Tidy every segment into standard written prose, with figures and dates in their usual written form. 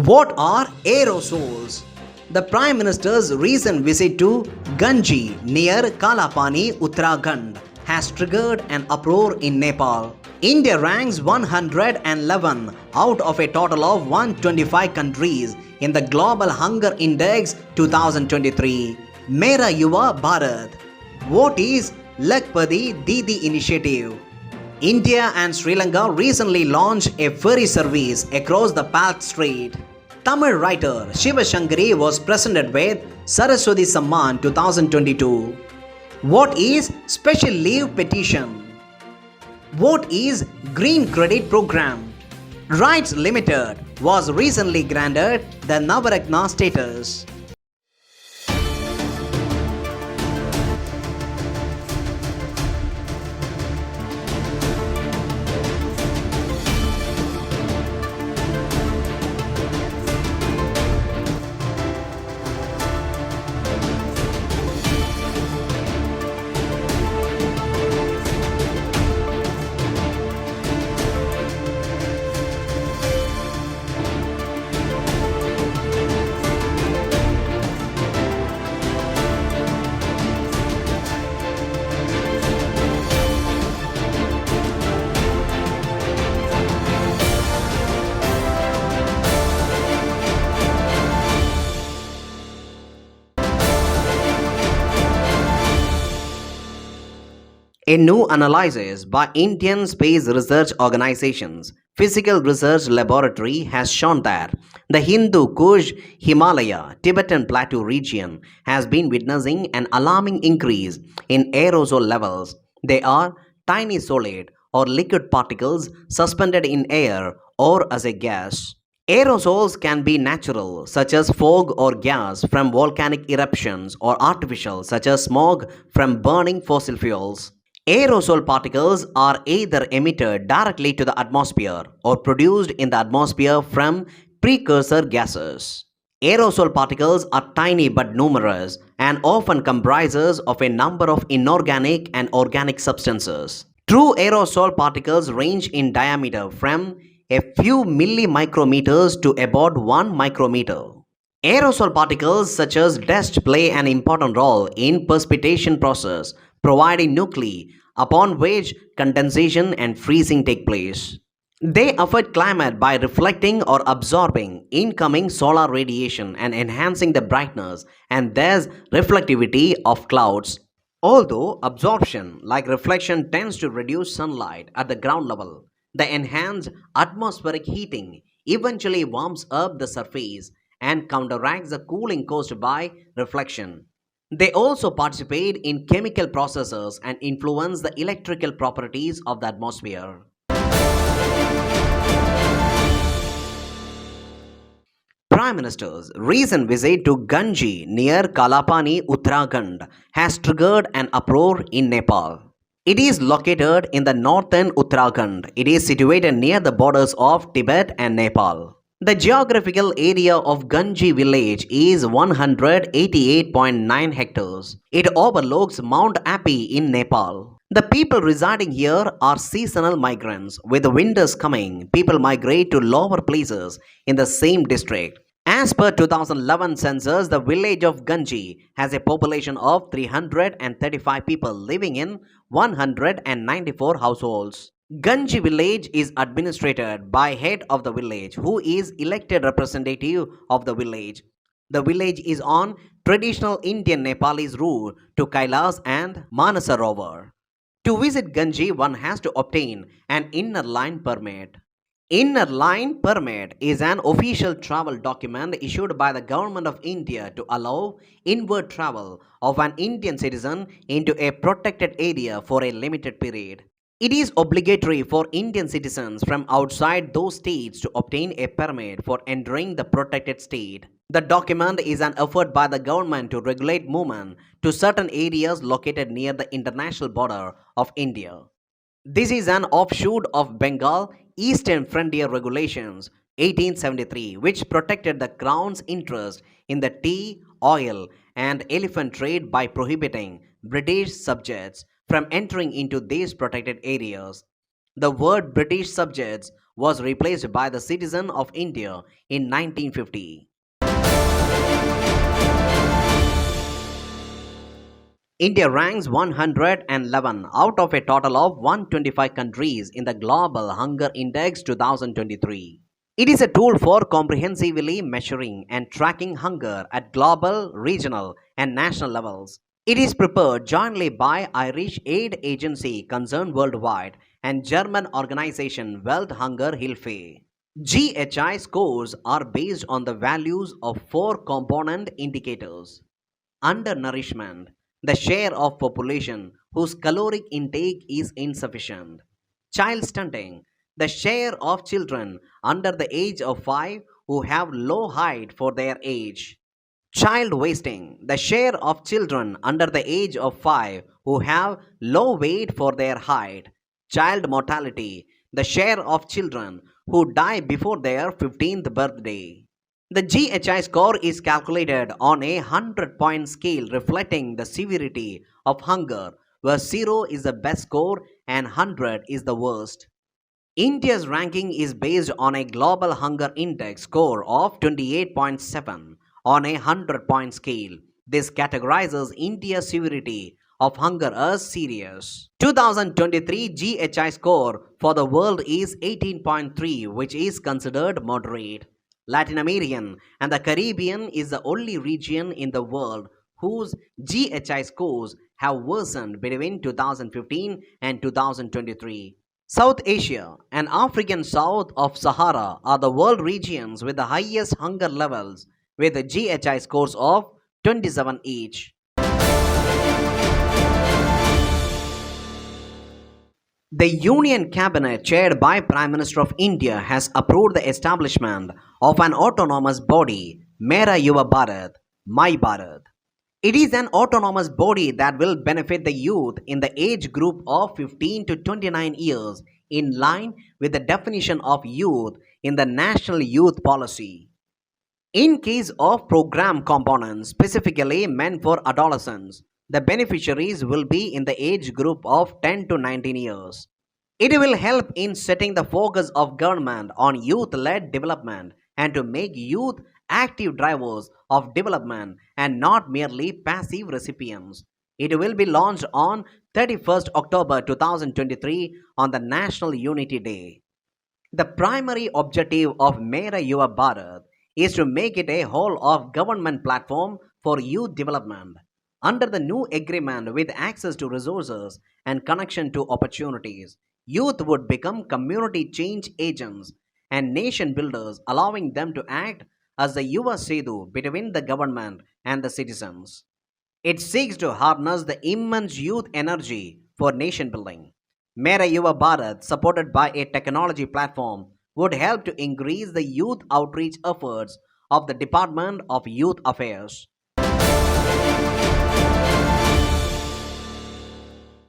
What are aerosols? The Prime Minister's recent visit to Ganji near Kalapani, Uttarakhand has triggered an uproar in Nepal. India ranks 111 out of a total of 125 countries in the Global Hunger Index 2023. Mera Yuva Bharat. What is Lakpati Didi initiative? India and Sri Lanka recently launched a ferry service across the Palk Strait. Tamil writer Shiva Shankari was presented with Saraswati Samman 2022. What is Special Leave Petition? What is Green Credit Program? Rights Limited was recently granted the Navaratna status. A new analysis by Indian Space Research Organization's Physical Research Laboratory has shown that the Hindu Kush Himalaya Tibetan Plateau region has been witnessing an alarming increase in aerosol levels. They are tiny solid or liquid particles suspended in air or as a gas. Aerosols can be natural, such as fog or gas from volcanic eruptions, or artificial, such as smog from burning fossil fuels. Aerosol particles are either emitted directly to the atmosphere or produced in the atmosphere from precursor gases. Aerosol particles are tiny but numerous and often comprises of a number of inorganic and organic substances. True aerosol particles range in diameter from a few millimicrometers to about 1 micrometer. Aerosol particles such as dust play an important role in precipitation process, providing nuclei upon which condensation and freezing take place. They affect climate by reflecting or absorbing incoming solar radiation and enhancing the brightness and thus reflectivity of clouds. Although absorption, like reflection, tends to reduce sunlight at the ground level, the enhanced atmospheric heating eventually warms up the surface and counteracts the cooling caused by reflection. They also participate in chemical processes and influence the electrical properties of the atmosphere. Prime Minister's recent visit to Ganji near Kalapani, Uttarakhand has triggered an uproar in Nepal. It is located in the northern Uttarakhand. It is situated near the borders of Tibet and Nepal. The geographical area of Ganji village is 188.9 hectares. It overlooks Mount Api in Nepal. The people residing here are seasonal migrants. With the winters coming, people migrate to lower places in the same district. As per 2011 census, the village of Ganji has a population of 335 people living in 194 households. Ganji village is administered by head of the village who is elected representative of the village. The village is on traditional Indian Nepalese route to Kailas and Manasarovar. To visit Ganji, one has to obtain an inner line permit. Inner line permit is an official travel document issued by the Government of India to allow inward travel of an Indian citizen into a protected area for a limited period. It is obligatory for Indian citizens from outside those states to obtain a permit for entering the protected state. The document is an effort by the government to regulate movement to certain areas located near the international border of India. This is an offshoot of Bengal Eastern Frontier Regulations 1873, which protected the Crown's interest in the tea, oil, and elephant trade by prohibiting British subjects from entering into these protected areas. The word British subjects was replaced by the citizen of India in 1950. India ranks 111 out of a total of 125 countries in the Global Hunger Index 2023. It is a tool for comprehensively measuring and tracking hunger at global, regional, and national levels. It is prepared jointly by Irish Aid Agency Concerned Worldwide and German organization Welthungerhilfe. GHI scores are based on the values of four component indicators: undernourishment, the share of population whose caloric intake is insufficient; child stunting, the share of children under the age of 5 who have low height for their age; child wasting, the share of children under the age of 5 who have low weight for their height; child mortality, the share of children who die before their 15th birthday. The GHI score is calculated on a 100-point scale reflecting the severity of hunger, where 0 is the best score and 100 is the worst. India's ranking is based on a global hunger index score of 28.7 on a 100-point scale. This categorizes India's severity of hunger as serious. 2023 GHI score for the world is 18.3, which is considered moderate. Latin American and the Caribbean is the only region in the world whose GHI scores have worsened between 2015 and 2023. South Asia and African south of Sahara are the world regions with the highest hunger levels with GHI scores of 27 each. The Union Cabinet chaired by Prime Minister of India has approved the establishment of an autonomous body, Mera Yuva Bharat, My Bharat. It is an autonomous body that will benefit the youth in the age group of 15 to 29 years in line with the definition of youth in the National Youth Policy. In case of program components specifically meant for adolescents, the beneficiaries will be in the age group of 10 to 19 years. It will help in setting the focus of government on youth-led development and to make youth active drivers of development and not merely passive recipients. It will be launched on 31st October 2023 on the National Unity Day. The primary objective of Mera Yuva Bharat is to make it a whole of government platform for youth development. Under the new agreement with access to resources and connection to opportunities, youth would become community change agents and nation builders, allowing them to act as the Yuva Setu between the government and the citizens. It seeks to harness the immense youth energy for nation building. Mera Yuva Bharat, supported by a technology platform, would help to increase the youth outreach efforts of the Department of Youth Affairs.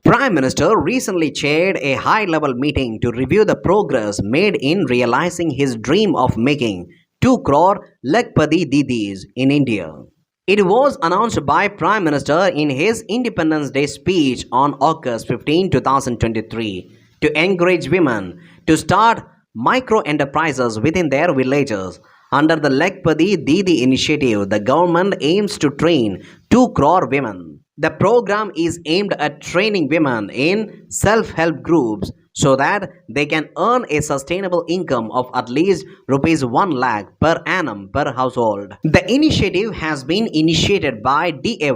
Prime Minister recently chaired a high-level meeting to review the progress made in realizing his dream of making 2 crore Lakhpati Didis in India. It was announced by Prime Minister in his Independence Day speech on August 15, 2023 to encourage women to start micro-enterprises within their villages. Under the Lakhpati Didi initiative, the government aims to train 2 crore women. The program is aimed at training women in self-help groups so that they can earn a sustainable income of at least rupees 1 lakh per annum per household. The initiative has been initiated by DAY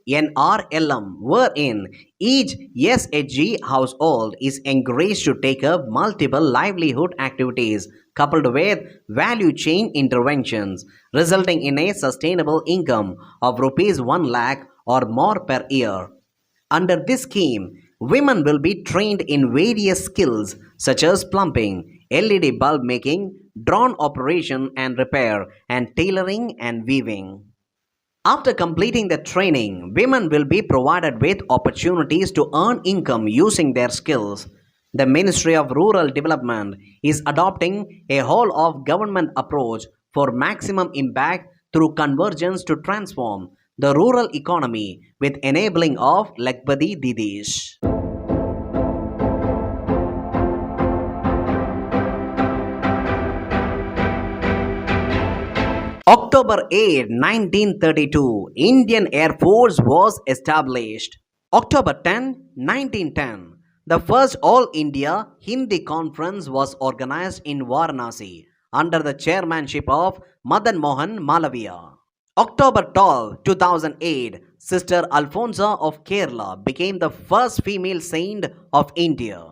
NRLM, wherein each SHG household is encouraged to take up multiple livelihood activities coupled with value chain interventions, resulting in a sustainable income of rupees 1 lakh or more per year. Under this scheme, women will be trained in various skills such as plumbing, LED bulb making, drone operation and repair, and tailoring and weaving. After completing the training, women will be provided with opportunities to earn income using their skills. The Ministry of Rural Development is adopting a whole of government approach for maximum impact through convergence to transform the rural economy with enabling of Lakhpati Didis. October 8, 1932, Indian Air Force was established. October 10, 1910, the first All India Hindi Conference was organized in Varanasi under the chairmanship of Madan Mohan Malaviya. October 12, 2008, Sister Alfonso of Kerala became the first female saint of India.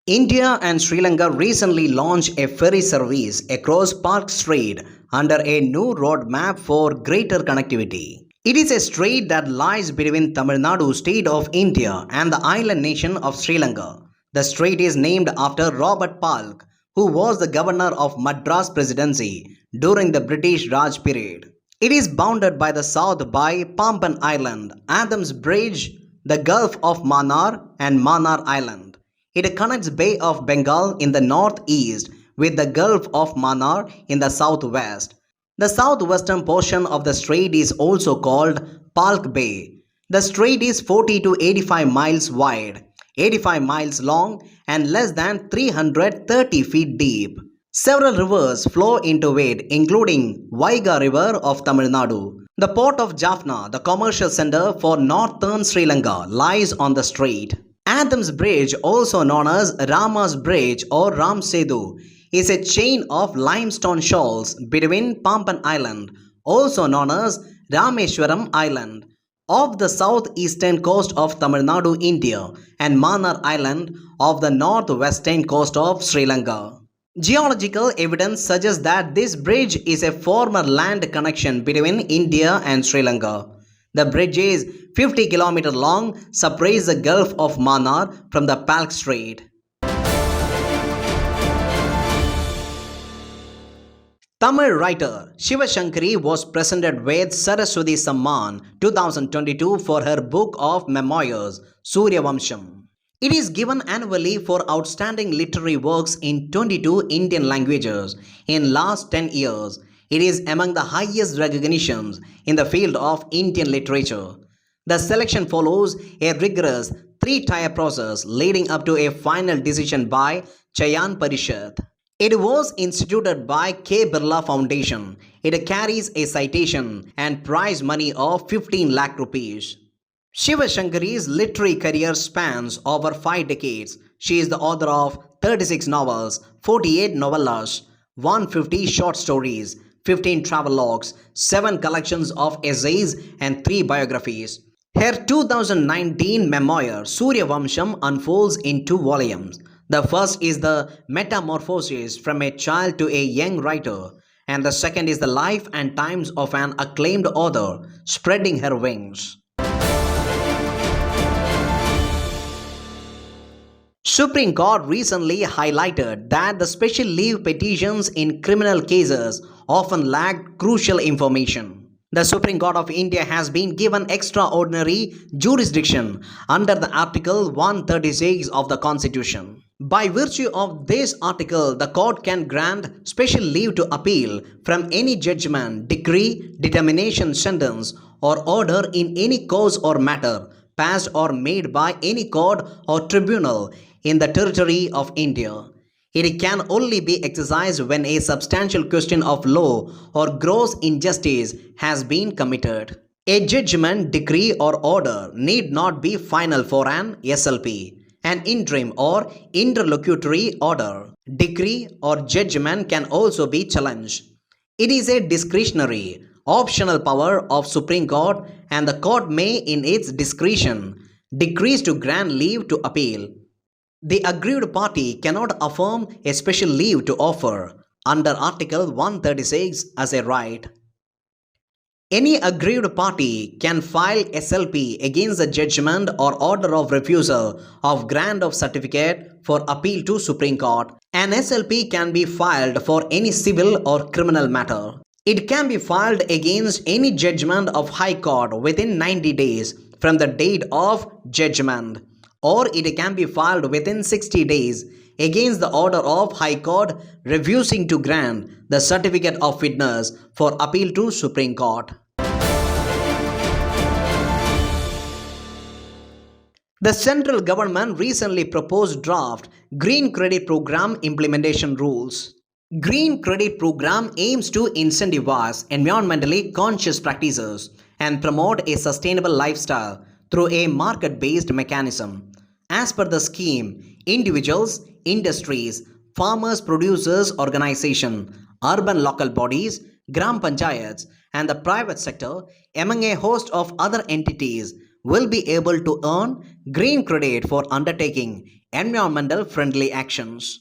India and Sri Lanka recently launched a ferry service across Park Strait under a new roadmap for greater connectivity. It is a strait that lies between Tamil Nadu state of India and the island nation of Sri Lanka. The strait is named after Robert Palk, who was the governor of Madras Presidency during the British Raj period. It is bounded by the south by Pamban Island, Adams Bridge, the Gulf of Mannar and Mannar Island. It connects Bay of Bengal in the northeast with the Gulf of Mannar in the southwest. The southwestern portion of the strait is also called Palk Bay. The strait is 40 to 85 miles wide, 85 miles long and less than 330 feet deep. Several rivers flow into it, including Vaiga River of Tamil Nadu. The port of Jaffna, the commercial center for northern Sri Lanka, lies on the strait. Adams Bridge, also known as Rama's Bridge or Ram Setu, is a chain of limestone shoals between Pamban Island, also known as Rameshwaram Island, off the southeastern coast of Tamil Nadu, India, and Mannar Island of the northwestern coast of Sri Lanka. Geological evidence suggests that this bridge is a former land connection between India and Sri Lanka. The bridge is 50 km long, separates the Gulf of Mannar from the Palk Strait. Tamil writer Shiva Shankari was presented with Saraswati Samman 2022 for her book of memoirs, Surya Vamsham. It is given annually for outstanding literary works in 22 Indian languages in last 10 years. It is among the highest recognitions in the field of Indian literature. The selection follows a rigorous 3-tier process leading up to a final decision by Chayan Parishad. It was instituted by K. Birla Foundation. It carries a citation and prize money of 15 lakh rupees. Shiva Shankari's literary career spans over 5 decades. She is the author of 36 novels, 48 novellas, 150 short stories, 15 travelogues, 7 collections of essays and 3 biographies. Her 2019 memoir Surya Vamsham unfolds in 2 volumes. The first is the metamorphosis from a child to a young writer, and the second is the life and times of an acclaimed author spreading her wings. Supreme Court recently highlighted that the special leave petitions in criminal cases often lack crucial information. The Supreme Court of India has been given extraordinary jurisdiction under the Article 136 of the Constitution. By virtue of this article, the court can grant special leave to appeal from any judgment, decree, determination, sentence, or order in any cause or matter passed or made by any court or tribunal in the territory of India. It can only be exercised when a substantial question of law or gross injustice has been committed. A judgment, decree or order need not be final for an SLP. An interim or interlocutory order, decree or judgment can also be challenged. It is a discretionary, optional power of Supreme Court, and the court may in its discretion decrease to grant leave to appeal. The aggrieved party cannot affirm a special leave to offer under Article 136 as a right. Any aggrieved party can file SLP against the judgment or order of refusal of grant of certificate for appeal to Supreme Court. An SLP can be filed for any civil or criminal matter. It can be filed against any judgment of High Court within 90 days from the date of judgment, or it can be filed within 60 days against the order of High Court refusing to grant the certificate of fitness for appeal to Supreme Court. The central government recently proposed draft Green Credit Program implementation rules. Green Credit Program aims to incentivize environmentally conscious practices and promote a sustainable lifestyle through a market-based mechanism. As per the scheme, individuals, industries, farmers, producers, organization, urban local bodies, gram panchayats, and the private sector, among a host of other entities, will be able to earn green credit for undertaking environmental friendly actions.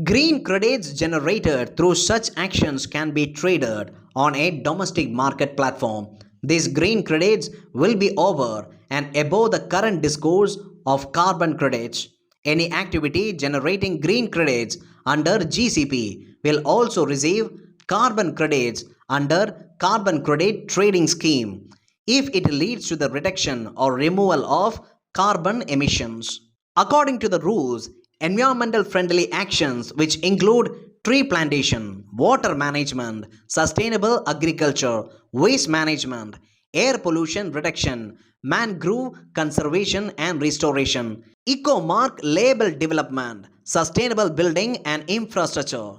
Green credits generated through such actions can be traded on a domestic market platform. These green credits will be over and above the current discourse of carbon credits. Any activity generating green credits under GCP will also receive carbon credits under Carbon Credit Trading Scheme if it leads to the reduction or removal of carbon emissions. According to the rules, environmental friendly actions which include tree plantation, water management, sustainable agriculture, waste management, air pollution reduction, mangrove conservation and restoration, eco-mark label development, sustainable building and infrastructure.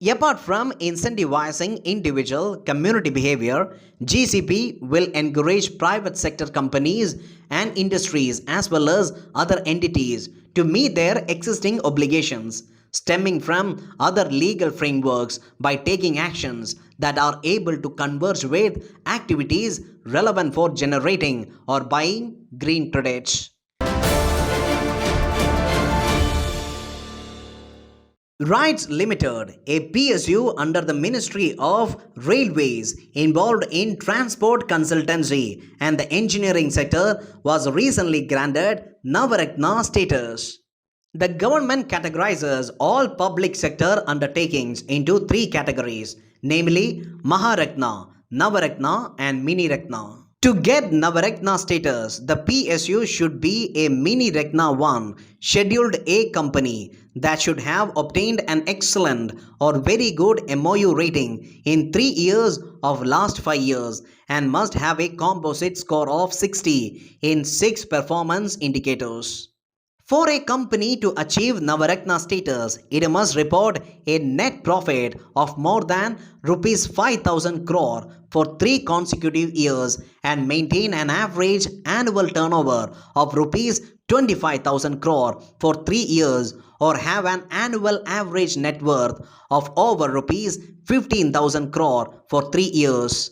Apart from incentivizing individual community behavior, GCP will encourage private sector companies and industries as well as other entities to meet their existing obligations stemming from other legal frameworks by taking actions that are able to converge with activities relevant for generating or buying green credits. Rights Limited, a PSU under the Ministry of Railways involved in transport consultancy and the engineering sector, was recently granted Navaratna status. The government categorizes all public sector undertakings into three categories, namely Maharatna, Navaratna, and Mini Ratna. To get Navaratna status, the PSU should be a Mini Ratna 1 Scheduled A company that should have obtained an excellent or very good MOU rating in 3 years of last 5 years and must have a composite score of 60 in 6 performance indicators. For a company to achieve Navaratna status, it must report a net profit of more than rupees 5,000 crore for 3 consecutive years and maintain an average annual turnover of rupees 25,000 crore for 3 years or have an annual average net worth of over rupees 15,000 crore for 3 years.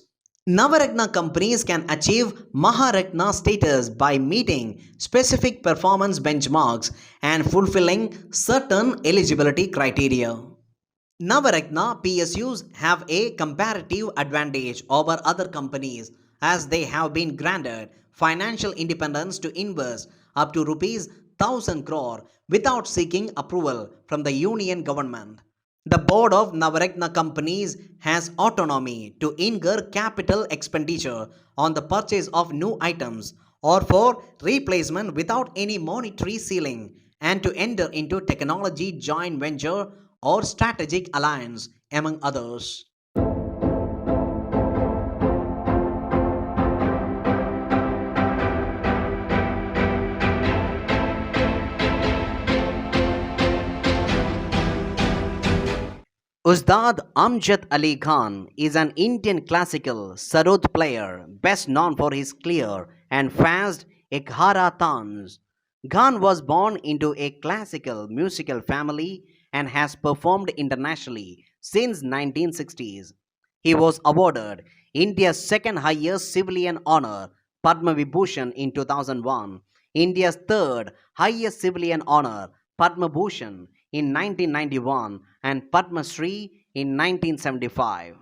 Navaratna companies can achieve Maharatna status by meeting specific performance benchmarks and fulfilling certain eligibility criteria. Navaratna PSUs have a comparative advantage over other companies as they have been granted financial independence to invest up to rupees 1000 crore without seeking approval from the union government. The board of Navaratna companies has autonomy to incur capital expenditure on the purchase of new items or for replacement without any monetary ceiling and to enter into technology joint venture or strategic alliance among others. Ustad Amjad Ali Khan is an Indian classical sarod player best known for his clear and fast Ekhara tans. Khan was born into a classical musical family and has performed internationally since 1960s. He was awarded India's second highest civilian honor, Padma Vibhushan in 2001, India's third highest civilian honor, Padma Bhushan in 1991 and Padma Shri in 1975.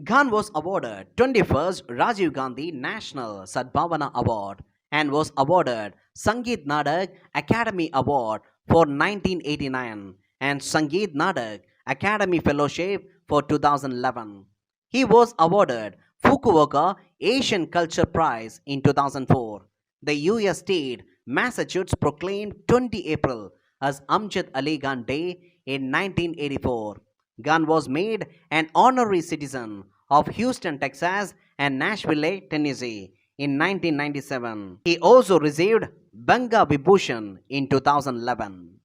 Khan was awarded 21st Rajiv Gandhi National Sadbhavana Award and was awarded Sangeet Nadak Academy Award for 1989 and Sangeet Nadak Academy Fellowship for 2011. He was awarded Fukuoka Asian Culture Prize in 2004. The US state Massachusetts proclaimed 20 April as Amjad Ali Khan Day in 1984. Khan was made an honorary citizen of Houston, Texas and Nashville, Tennessee in 1997. He also received Banga Vibhushan in 2011.